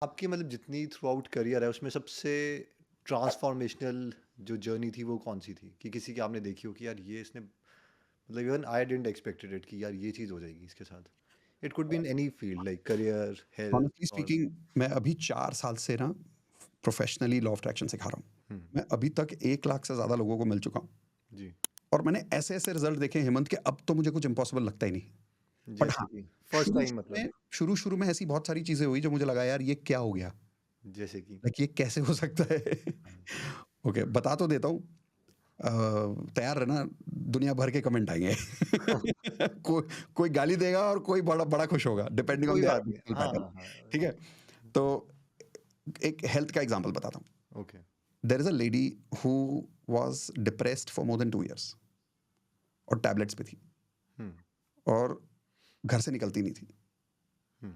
आपकी मतलब जितनी थ्रू आउट करियर है उसमें सबसे ट्रांसफॉर्मेशनल जो जर्नी थी वो कौन सी थी कि किसी की आपने देखी हो कि यार ये इसने मतलब even I didn't expected it कि यार ये चीज़ हो जाएगी इसके साथ। It could be in any field like career, honestly health और स्पीकिंग मैं अभी 4 साल से ना प्रोफेशनली लॉ ऑफ अट्रैक्शन सिखा रहा हूँ। हुँ, मैं अभी तक 1 लाख से ज़्यादा लोगों को मिल चुका हूँ जी। और मैंने ऐसे-ऐसे रिज़ल्ट देखे हैं हेमंत के अब तो मुझे कुछ इम्पॉसिबल लगता ही नहीं। बट जैसे हाँ, कि फर्स्ट टाइम शुरू-शुरू मतलब में शुरू-शुरू में ऐसी बहुत सारी चीज़ें हुई जो मुझे लगा यार ये क्या हो गया? जैसे कि लाइक ये कैसे हो सकता है? हाँ, ओके बता तो देता हूँ। अ, तैयार रहना दुनिया भर के कमेंट आएँगे। को कोई गाली देगा और कोई बड़ा बड़ा खुश होगा डिपेंडिंग ऑन कोई देयर बात नहीं। इमोशनल हाँ, पैटर्न। हाँ, हाँ। ठीक है? तो एक हेल्थ का एग्ज़ाम्पल बताता हूँ। Okay. There is a lady who was depressed for more than 2 years और टैबलेट्स पे थी हुँ, और घर से निकलती नहीं थी। हुँ,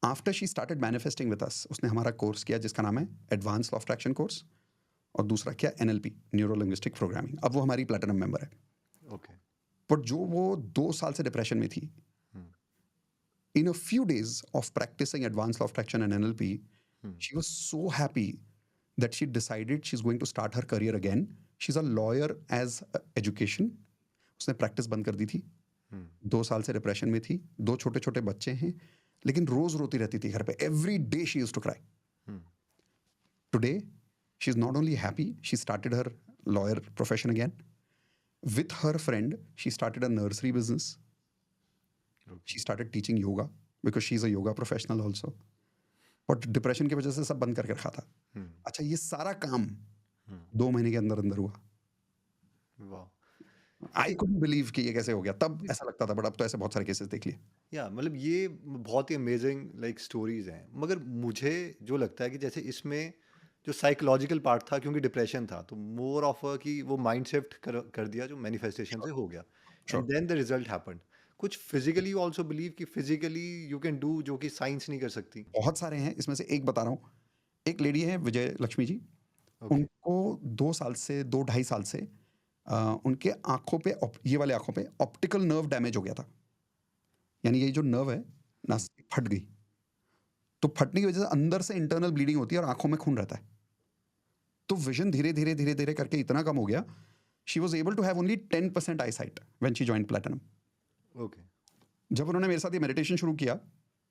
after she started manifesting with us उसने हमारा कोर्स किया जिसका नाम है advance law of attraction course और दूसरा किया एनएलपी न्यूरो लिंग्विस्टिक प्रोग्रामिंग। अब वो हमारी प्लैटिनम मेंबर है। ओके। बट जो वो 2 साल से डिप्रेशन में थी, हुँ, इन अ few days of practicing advanced law of attraction and NLP, hmm, she was so happy that she decided she's going to start her career again. She's a lawyer as education. उसने practice बंद कर दी थी। हुँ, 2 साल से depression में थी, 2 छोटे-छोटे बच्चे हैं, लेकिन रोज़ रोती रहती थी घर पे। Every day she used to cry. Hmm, Today, she's not only happy, she started her lawyer profession again. With her friend, she started a nursery business. Okay. She started teaching yoga because she's a yoga professional also. But depression की वजह से सब बंद करके रखा था। हुँ, अच्छा ये सारा काम हुँ, 2 महीने के अंदर-अंदर हुआ। वाह! आई देखिए कुडन्ट बिलीव कि ये कैसे हो गया? तब ऐसा लगता था बट अब तो ऐसे बहुत सारे केसेस देख लिए। या मतलब ये बहुत ही अमेजिंग लाइक स्टोरीज़ हैं। मगर मुझे जो लगता है कि जैसे इसमें जो साइकोलॉजिकल पार्ट था क्योंकि डिप्रेशन था, तो मोर ऑफ अ कि वो माइंड शिफ्ट कर दिया जो मैनिफेस्टेशन श्योर, से हो गया sure. And then the result happened. कुछ फिज़िकली यू आल्सो बिलीव कि फिज़िकली यू कैन डू जो कि साइंस नहीं कर सकती? बहुत सारे हैं, इसमें से एक बता रहा हूँ। एक लेडी है विजय लक्ष्मी जी, ओके, उनको 2 साल से 2 ढाई साल से उनके आँखों पे ये वाले आँखों पे ऑप्टिकल नर्व डैमेज हो गया था। यानी ये जो नर्व है, हुँ, नस फट गई। तो फटने की वजह से अंदर से इंटरनल ब्लीडिंग होती है और आँखों में खून रहता है। तो विज़न धीरे-धीरे, धीरे-धीरे करके इतना कम हो गया, she was able to have only 10% eyesight when she joined Platinum. Okay, जब उन्होंने मेरे साथ ये मेडिटेशन शुरू किया,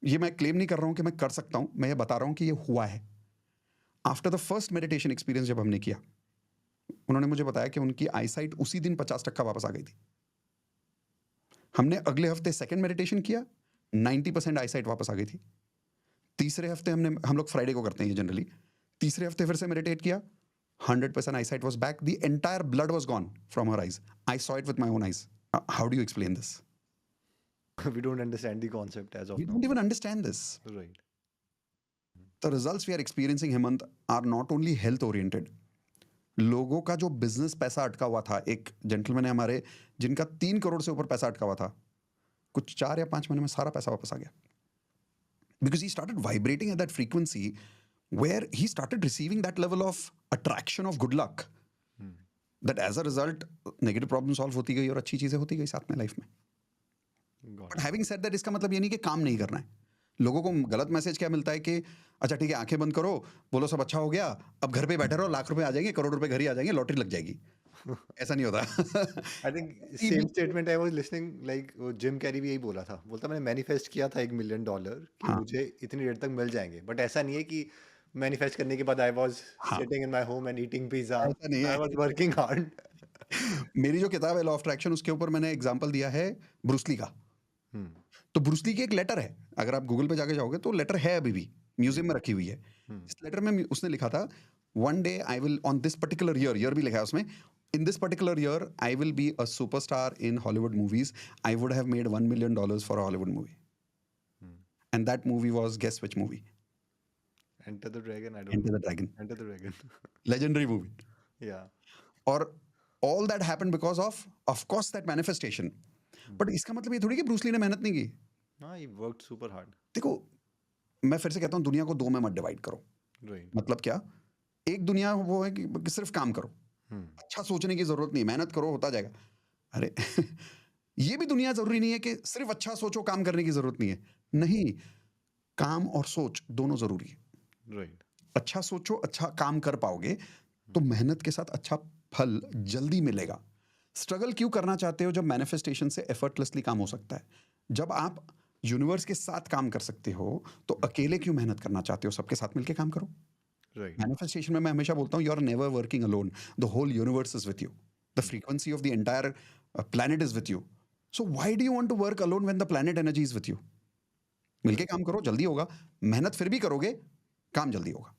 ये मैं क्लेम नहीं कर रहा हूँ कि मैं कर सकता हूँ, मैं ये बता रहा हूँ कि ये हुआ है। After the first meditation experience जब हमने किया, उन्होंने मुझे बताया कि उनकी आईसाइट उसी दिन 50% वापस आ गई थी। हमने अगले हफ्ते सेकंड मेडिटेशन किया, 90% आईसाइट वापस आ गई थी। तीसरे हफ्ते हम लोग फ्राइडे को करते हैं ये जनरली। तीसरे हफ्ते फिर से मेडिटेट किया, 100% eyesight was back, the entire blood was gone from her eyes. I saw it with my own eyes. How do you explain this? We don't understand the concept as we of now. Don't even understand this. Right, The results we are experiencing, Hemant, are not only health oriented. लोगों का जो business पैसा अटका हुआ था, एक gentleman है हमारे जिनका 3 करोड़ से ऊपर पैसा अटका हुआ था, कुछ 4 या 5 महीने में सारा पैसा वापस आ गया। Because he started vibrating at that frequency where he started receiving that level of attraction of good luck, hmm, that as a result negative problem solve होती गई और अच्छी चीजें होती गई साथ में लाइफ में। Got but it. Having said that इसका मतलब ये नहीं कि काम नहीं करना है। लोगों को गलत मैसेज क्या मिलता है कि अच्छा ठीक है आंखें बंद करो, बोलो सब अच्छा हो गया, अब घर पे बैठे रहो, लाख रुपए आ जाएंगे, करोड़ रुपए घर ही आ जाएंगे, लॉटरी लग जाएगी। ऐसा नहीं होता। I think TV same statement I was listening like वो जिम कैरी भी यही बोला था। बोलता मैंने मैनिफेस्ट किया था $1 मिलियन कि हाँ, मुझे इतनी देर तक मिल जाएँगे। बट ऐसा नहीं है कि मैनिफेस्ट करने के बाद आई वाज़ हाँ, sitting in my home and eating pizza. ऐसा नहीं आई है। Was working hard. मेरी जो किताब है लॉ ऑफ अट्रैक्शन उसके ऊपर मैंने एग्जांपल दिया है ब्रूस ली का। हुँ, तो ब्रूस ली की एक लेटर है, अगर आप गूगल पे जाके जाओगे तो लेटर है अभी भी, जी। म्यूज़ियम में रखी हुई है। हुँ, इस लेटर में उसने लिखा था, one day I will on this particular year, year भी लिखा है उसमें, in this particular year I will be a superstar in Hollywood movies, I would have made $1 million for a Hollywood movie hmm. And that movie was guess which movie? Enter the Dragon I don't enter no. The Dragon, Enter the Dragon. Legendary movie. या और all that happened because of course that manifestation. Hmm. But इसका मतलब ये थोड़ी कि Bruce Lee ने मेहनत नहीं की। हाँ, ही वर्क्ड सुपर हार्ड। देखो, मैं फिर से कहता हूँ दुनिया को 2 में मत डिवाइड करो। राइट। मतलब क्या? एक दुनिया वो है कि सिर्फ़ काम करो। हुँ, अच्छा सोचने की ज़रूरत नहीं है, मेहनत करो होता जाएगा। अरे! ये भी दुनिया ज़रूरी नहीं है कि सिर्फ़ अच्छा सोचो, काम करने की ज़रूरत नहीं है। नहीं, काम और सोच दोनों ज़रूरी है। राइट। अच्छा सोचो, अच्छा काम कर पाओगे, तो मेहनत के साथ अच्छा फल जल्दी मिलेगा। स्ट्रगल क्यों करना चाहते हो जब मैनिफेस्टेशन से एफर्टलेसली काम हो सकता है? जब आप यूनिवर्स के साथ काम कर सकते हो, तो अकेले क्यों मेहनत करना चाहते हो? सबके साथ मिलके काम करो। राइट। मैनिफेस्टेशन में मैं हमेशा बोलता हूँ, you are never working alone, the whole universe is with you, the frequency of the entire planet is with you. So why do you want to work alone when the planet energy is with you? मिलके right. काम करो, जल्दी होगा। मेहनत फिर भी करोगे, काम जल्दी होगा।